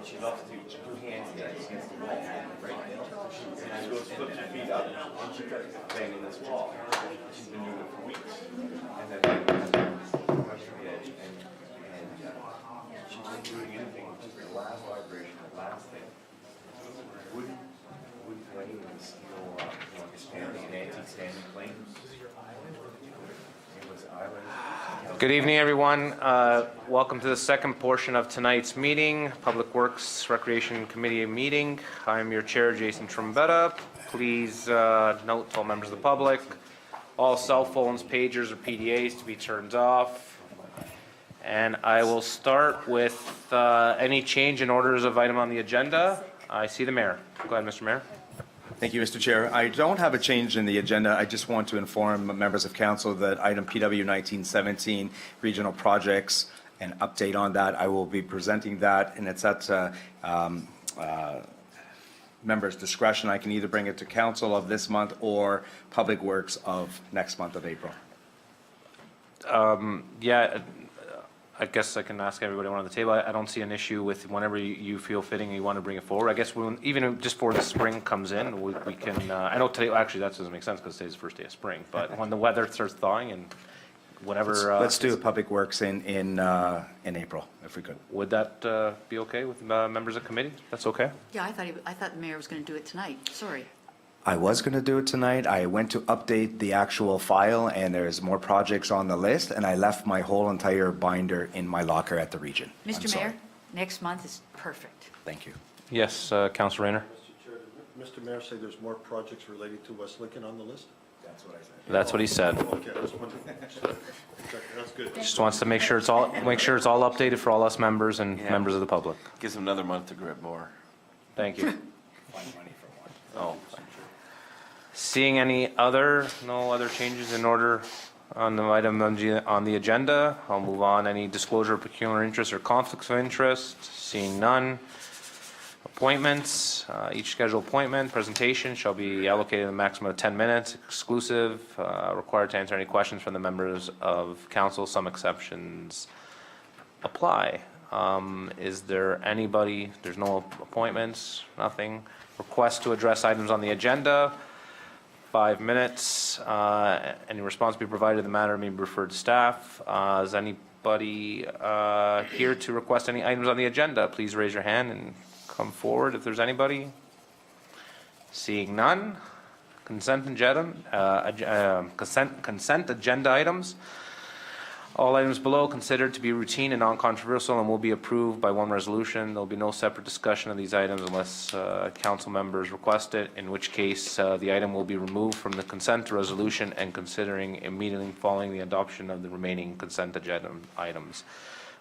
she loves to do two hands against the wall, right? She goes, flips her feet up, and she starts banging this wall. She's been doing it for weeks. And then crush her head, and she wasn't doing anything, just the last vibration, the last thing. Wood plane and steel, standing, an antique standing plane. It was island. Good evening, everyone. Welcome to the second portion of tonight's meeting, Public Works Recreation Committee meeting. I'm your chair, Jason Trombetta. Please note to all members of the public, all cell phones, pagers, or PDAs to be turned off. And I will start with any change in orders of item on the agenda. I see the mayor. Go ahead, Mr. Mayor. Thank you, Mr. Chair. I don't have a change in the agenda. I just want to inform members of council that item PW 1917, regional projects, an update on that. I will be presenting that, and it's at members' discretion. I can either bring it to council of this month or Public Works of next month of April. Yeah, I guess I can ask everybody on the table. I don't see an issue with whenever you feel fitting and you want to bring it forward. I guess even just before the spring comes in, we can, I know today, actually that doesn't make sense because today's the first day of spring, but when the weather starts thawing and whenever. Let's do Public Works in April, if we could. Would that be okay with members of committee? That's okay? Yeah, I thought the mayor was going to do it tonight. Sorry. I was going to do it tonight. I went to update the actual file, and there's more projects on the list, and I left my whole entire binder in my locker at the region. I'm Mr. sorry. Mayor, next month is perfect. Thank you. Yes, Councilor Rayner. Mr. Chair, did Mr. Mayor say there's more projects related to West Lincoln on the list? That's what I said. That's what he said. Okay, that's wonderful. That's good. Just wants to make sure it's all updated for all us members and members of the public. Gives them another month to grab more. Thank you. Find money for one. Oh. Seeing no other changes in order on the item on the agenda, I'll move on. Any disclosure of peculiar interest or conflicts of interest? Seeing none. Appointments. Each scheduled appointment presentation shall be allocated a maximum of 10 minutes, exclusive, required to answer any questions from the members of council. Some exceptions apply. Is there anybody, there's no appointments, nothing. Request to address items on the agenda. 5 minutes. Any response be provided to the matter may be referred to staff. Is anybody here to request any items on the agenda? Please raise your hand and come forward if there's anybody. Seeing none. Consent agenda, consent agenda items. All items below considered to be routine and non-controversial and will be approved by one resolution. There will be no separate discussion of these items unless council members request it, in which case the item will be removed from the consent resolution and considering immediately following the adoption of the remaining consent agenda items.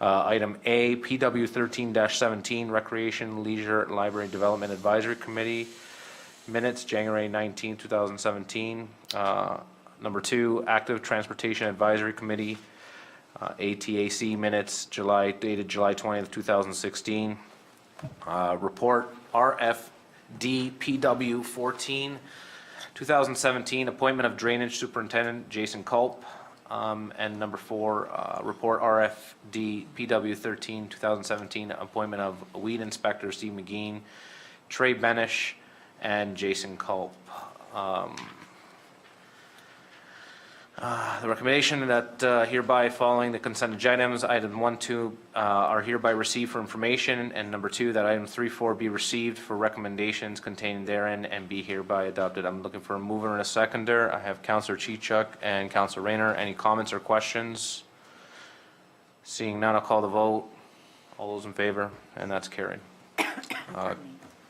Item A, PW 13-17, Recreation, Leisure, Library Development Advisory Committee minutes, January 19, 2017. Number 2, Active Transportation Advisory Committee. ATAC minutes, dated July 20th, 2016. Report RFD PW 14, 2017, appointment of Drainage Superintendent Jason Culp. And number 4, report RFD PW 13, 2017, appointment of Weed Inspector Steve McGeen, Trey Benish, and Jason Culp. The recommendation that hereby following the consent agenda items, item 1, 2 are hereby received for information, and number 2, that item 3, 4 be received for recommendations contained therein and be hereby adopted. I'm looking for a mover and a seconder. I have Councillor Chichuk and Councillor Rayner. Any comments or questions? Seeing none, I'll call the vote. All those in favor, and that's carried.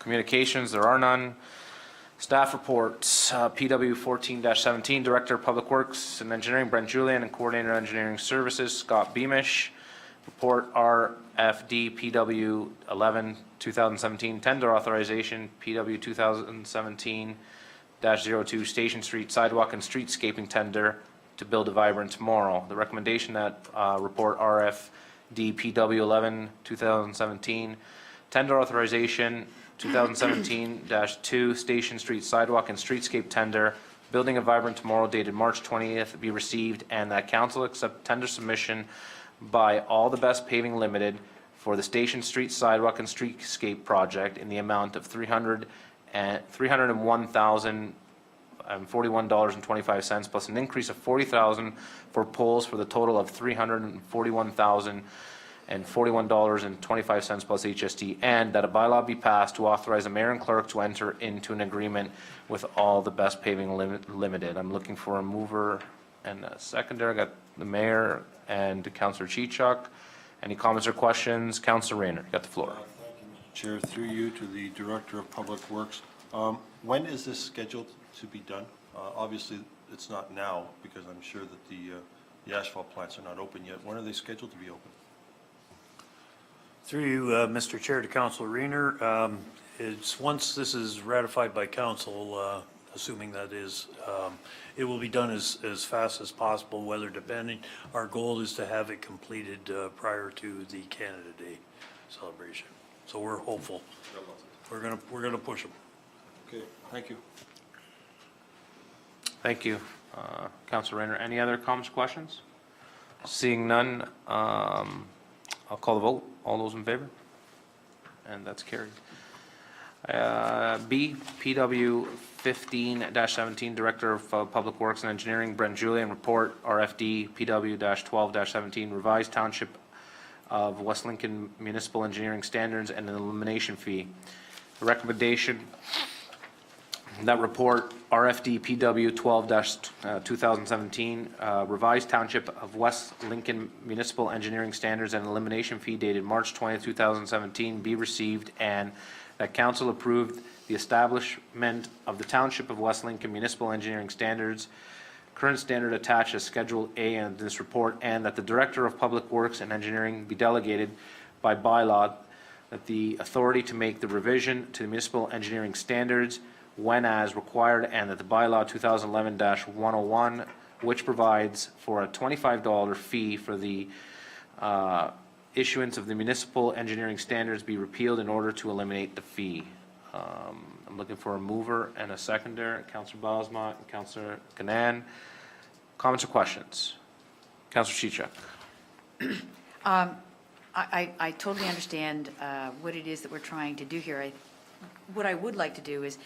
Communications, there are none. Staff reports, PW 14-17, Director of Public Works and Engineering, Brent Julian, and Coordinator of Engineering Services, Scott Beamish. Report RFD PW 11, 2017, Tender Authorization, PW 2017-02, Station Street Sidewalk and Streetscaping Tender to build a vibrant tomorrow. The recommendation that report RFD PW 11, 2017, Tender Authorization, 2017-2 Station Street Sidewalk and Streetscape Tender, Building a Vibrant Tomorrow, dated March 20th, be received, and that council accept tender submission by All the Best Paving Limited for the Station Street Sidewalk and Streetscape Project in the amount of $301,041.25 plus an increase of $40,000 for poles for the total of $341,041.25 plus HST, and that a bylaw be passed to authorize the mayor and clerk to enter into an agreement with All the Best Paving Limited. I'm looking for a mover and a seconder. I got the mayor and Councillor Chichuk. Any comments or questions? Councillor Rayner, you got the floor. Thank you, Mr. Chair. Through you to the Director of Public Works. When is this scheduled to be done? Obviously, it's not now, because I'm sure that the asphalt plants are not open yet. When are they scheduled to be open? Through you, Mr. Chair, to Councilor Rayner, it's, once this is ratified by council, assuming that is, it will be done as fast as possible, weather depending. Our goal is to have it completed prior to the Canada Day celebration. So we're hopeful. We're gonna push them. Okay, thank you. Thank you, Councillor Rayner. Any other comments or questions? Seeing none, I'll call the vote. All those in favor? And that's carried. B, PW 15-17, Director of Public Works and Engineering, Brent Julian, report RFD PW-12-17, revised Township of West Lincoln Municipal Engineering Standards and an elimination fee. The recommendation, that report RFD PW 12-2017, revised Township of West Lincoln Municipal Engineering Standards and elimination fee dated March 20, 2017, be received, and that council approved the establishment of the Township of West Lincoln Municipal Engineering Standards, current standard attached as Schedule A in this report, and that the Director of Public Works and Engineering be delegated by bylaw that the authority to make the revision to the municipal engineering standards when as required, and that the bylaw 2011-101, which provides for a $25 fee for the issuance of the municipal engineering standards, be repealed in order to eliminate the fee. I'm looking for a mover and a seconder. Councillor Bosma and Councillor Ganan. Comments or questions? Councillor Chichuk. I totally understand what it is that we're trying to do here. What I would like to do is,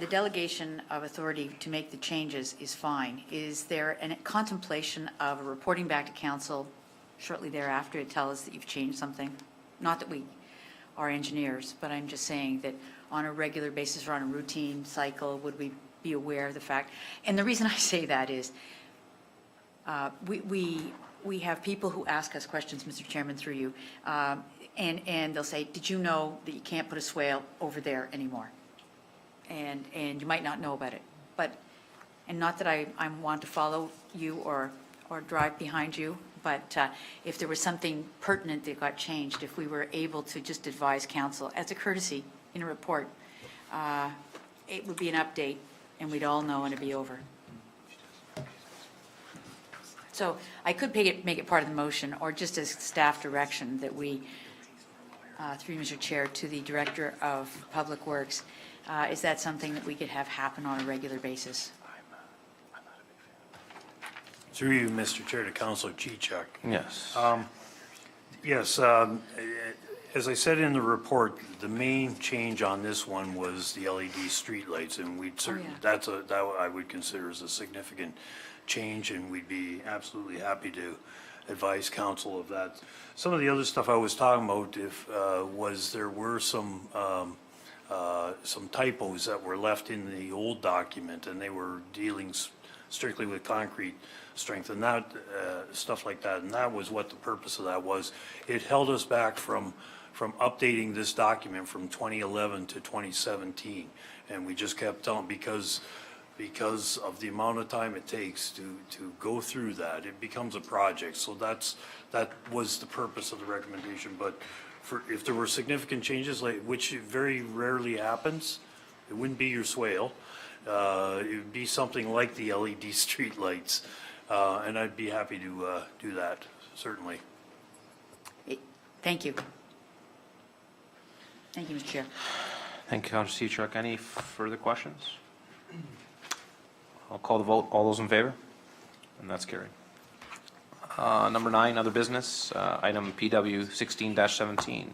the delegation of authority to make the changes is fine. Is there a contemplation of reporting back to council shortly thereafter to tell us that you've changed something? Not that we are engineers, but I'm just saying that on a regular basis or on a routine cycle, would we be aware of the fact? And the reason I say that is we have people who ask us questions, Mr. Chairman, through you, and they'll say, did you know that you can't put a swale over there anymore? And you might not know about it, and not that I want to follow you or drive behind you, but if there was something pertinent that got changed, if we were able to just advise council as a courtesy in a report, it would be an update and we'd all know and it'd be over. So I could make it part of the motion, or just as staff direction that we, through Mr. Chair, to the Director of Public Works, is that something that we could have happen on a regular basis? Through you, Mr. Chair, to Councilor Chichuk. Yes. Yes, as I said in the report, the main change on this one was the LED streetlights, and we'd certainly, yeah. that I would consider as a significant change, and we'd be absolutely happy to advise council of that. Some of the other stuff I was talking about, was there were some typos that were left in the old document, and they were dealing strictly with concrete strength and that stuff like that, and that was what the purpose of that was. It held us back from updating this document from 2011 to 2017, and we just kept on because of the amount of time it takes to go through that. It becomes a project, so that was the purpose of the recommendation. But if there were significant changes, which very rarely happens, it wouldn't be your swale. It would be something like the LED street lights, and I'd be happy to do that, certainly. Thank you. Thank you, Mr. Chair. Thank you, Councilor Chichuk. Any further questions? I'll call the vote. All those in favor? And that's carried. Number 9, other business, item PW 16-17.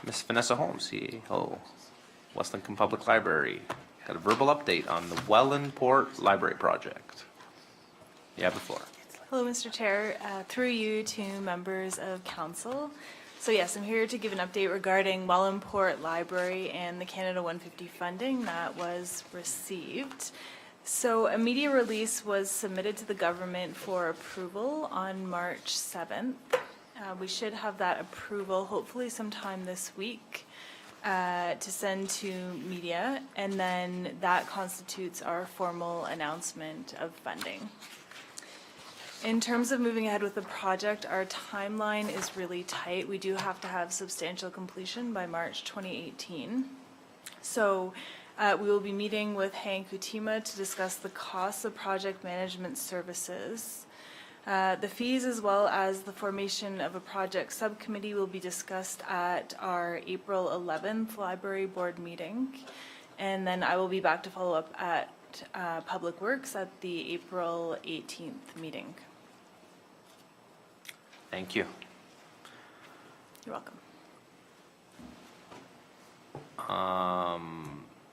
Ms. Vanessa Holmes, CEO, West Lincoln Public Library. Got a verbal update on the Wellandport Library Project. You have the floor. Hello, Mr. Chair. Through you to members of council. So yes, I'm here to give an update regarding Wellandport Library and the Canada 150 funding that was received. So a media release was submitted to the government for approval on March 7th. We should have that approval hopefully sometime this week to send to media, and then that constitutes our formal announcement of funding. In terms of moving ahead with the project, our timeline is really tight. We do have to have substantial completion by March 2018. So we will be meeting with Hank Kutima to discuss the costs of project management services. The fees as well as the formation of a project subcommittee will be discussed at our April 11th library board meeting. And then I will be back to follow up at Public Works at the April 18th meeting. Thank you. You're welcome.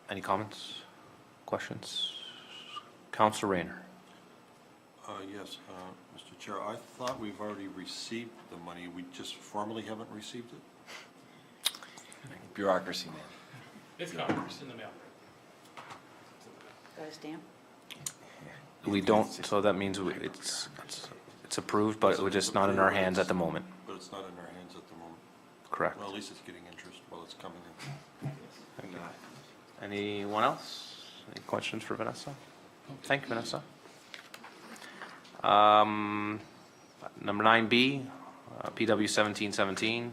Any comments, questions? Councilor Rayner. Yes, Mr. Chair, I thought we've already received the money. We just formally haven't received it? Bureaucracy, man. It's coming, it's in the mail. Got a stamp? We don't, so that means it's approved, but we're just not in our hands at the moment. But it's not in our hands at the moment. Correct. Well, at least it's getting interest while it's coming in. Anyone else? Any questions for Vanessa? Thank you, Vanessa. Number 9B, PW 1717.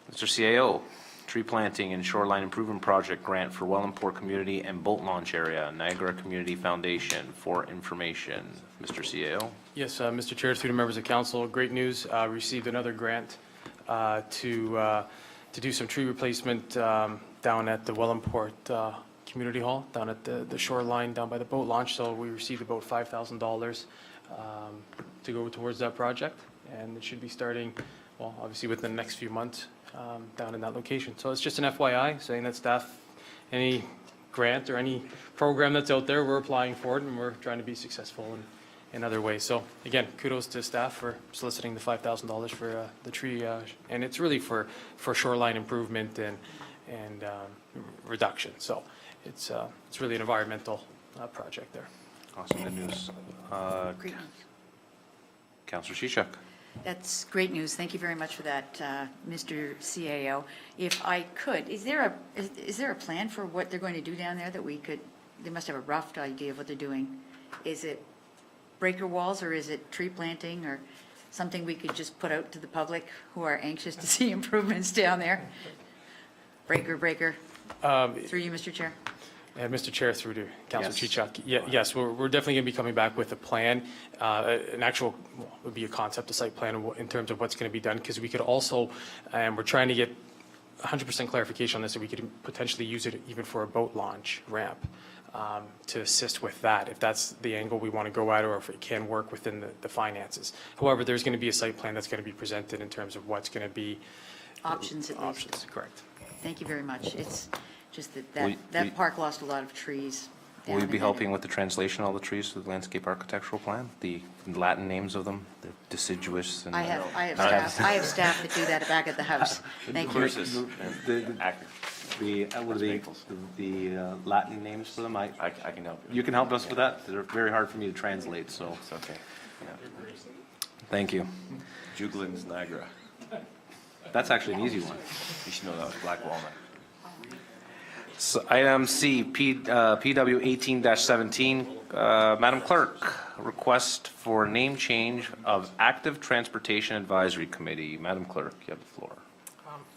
Mr. CAO, tree planting and shoreline improvement project grant for Wellandport Community and Boat Launch Area, Niagara Community Foundation for information. Mr. CAO. Yes, Mr. Chair, through the members of council, great news. Received another grant to do some tree replacement down at the Wellandport Community Hall, down at the shoreline, down by the boat launch. So we received about $5,000 to go towards that project. And it should be starting, well, obviously within the next few months down in that location. So it's just an FYI, saying that staff, any grant or any program that's out there, we're applying for it and we're trying to be successful in other ways. So again, kudos to staff for soliciting the $5,000 for the tree, and it's really for shoreline improvement and reduction. So it's really an environmental project there. Awesome, good news. Great news. Councilor Shishak. That's great news. Thank you very much for that, Mr. CAO. If I could, is there a plan for what they're going to do down there that we could, they must have a rough idea of what they're doing. Is it breaker walls or is it tree planting or something we could just put out to the public who are anxious to see improvements down there? Breaker. Through you, Mr. Chair. And Mr. Chair, through to Councilor Yes. Chichak. Yes, we're definitely going to be coming back with a plan, an actual, would be a concept, a site plan in terms of what's going to be done, because we could also, and we're trying to get 100% clarification on this, that we could potentially use it even for a boat launch ramp to assist with that, if that's the angle we want to go at, or if it can work within the finances. However, there's going to be a site plan that's going to be presented in terms of what's going to be. Options at least. Options, correct. Thank you very much. It's just We- that park lost a lot of trees. Will you down be in helping with the translation of all the trees to the landscape architectural plan? The Latin names of them, the deciduous and. I have staff that do that back at the house. Thank you. The Latin names for them, I can help you. you can help us with that? They're very hard for me to translate, so, It's okay. thank you. Juglins Niagara. That's actually an easy one. You should know that was black walnut. So item C, PW 18-17, Madam Clerk, request for name change of Active Transportation Advisory Committee. Madam Clerk, you have the floor.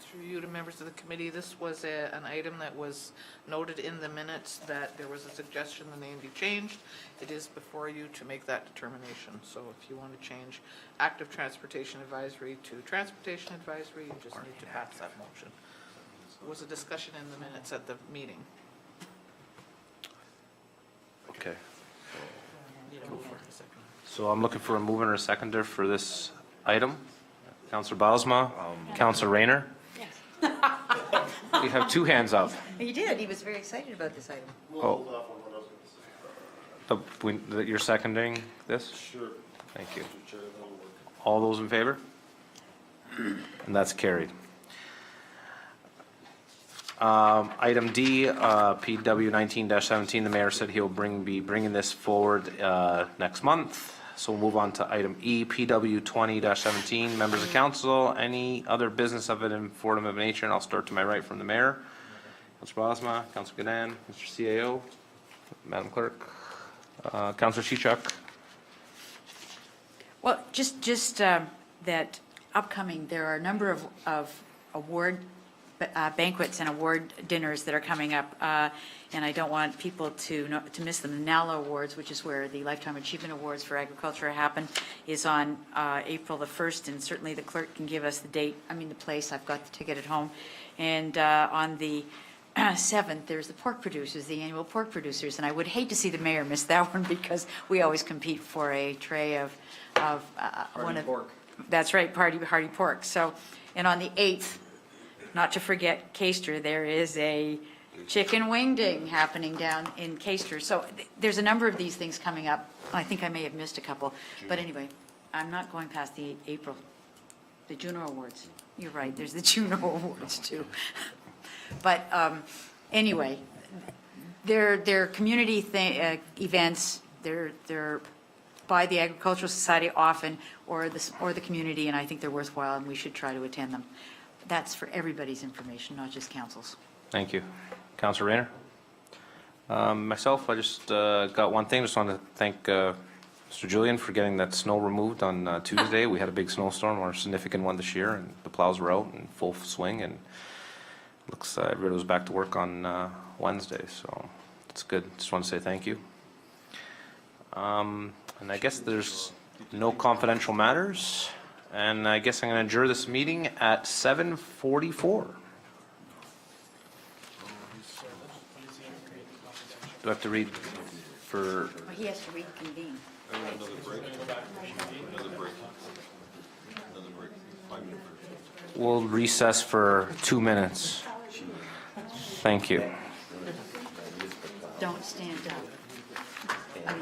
Through you to members of the committee, this was an item that was noted in the minutes that there was a suggestion the name be changed. It is before you to make that determination. So if you want to change Active Transportation Advisory to Transportation Advisory, you just need to pass that motion. There was a discussion in the minutes at the meeting. Okay. So I'm looking for a mover and a seconder for this item. Counselor Bausma, Counselor Rayner. Yes. We have two hands up. He did, he was very excited about this item. Oh. You're seconding this? Sure. Thank you. All those in favor? And that's carried. Item D, PW 19-17, the mayor said he'll be bringing this forward next month. So we'll move on to item E, PW 20-17, members of council, any other business of an informative nature, and I'll start to my right from the mayor. Councilor Bosma, Councilor Gadan, Mr. CAO, Madam Clerk, Councilor Chichuk. Well, just that upcoming, there are a number of award banquets and award dinners that are coming up, and I don't want people to miss them. The NALA Awards, which is where the Lifetime Achievement Awards for Agriculture happen, is on April the 1st, and certainly the clerk can give us the date, the place. I've got the ticket at home. And on the 7th, there's the pork producers, the annual pork producers, and I would hate to see the mayor miss that one because we always compete for a tray of one of pork. That's right, hearty pork. So, and on the 8th, not to forget Caister, there is a chicken wing ding happening down in Caister. So there's a number of these things coming up. I think I may have missed a couple, but anyway, I'm not going past the April, the Juno Awards. You're right, there's the Juno Awards too. But anyway, they're community events. They're by the Agricultural Society often, or the community, and I think they're worthwhile, and we should try to attend them. That's for everybody's information, not just council's. Thank you. Councilor Rayner? Myself, I just got one thing. Just want to thank Mr. Julian for getting that snow removed on Tuesday. We had a big snowstorm, or a significant one this year, and the plows were out in full swing, and looks everybody was back to work on Wednesday, so it's good. Just want to say thank you. And I guess there's no confidential matters, and I guess I'm going to adjourn this meeting at 7:44. Do I have to read for? Well, he has to reconvene. Another break. Another break. 5 minutes. We'll recess for 2 minutes. Thank you. Don't stand up.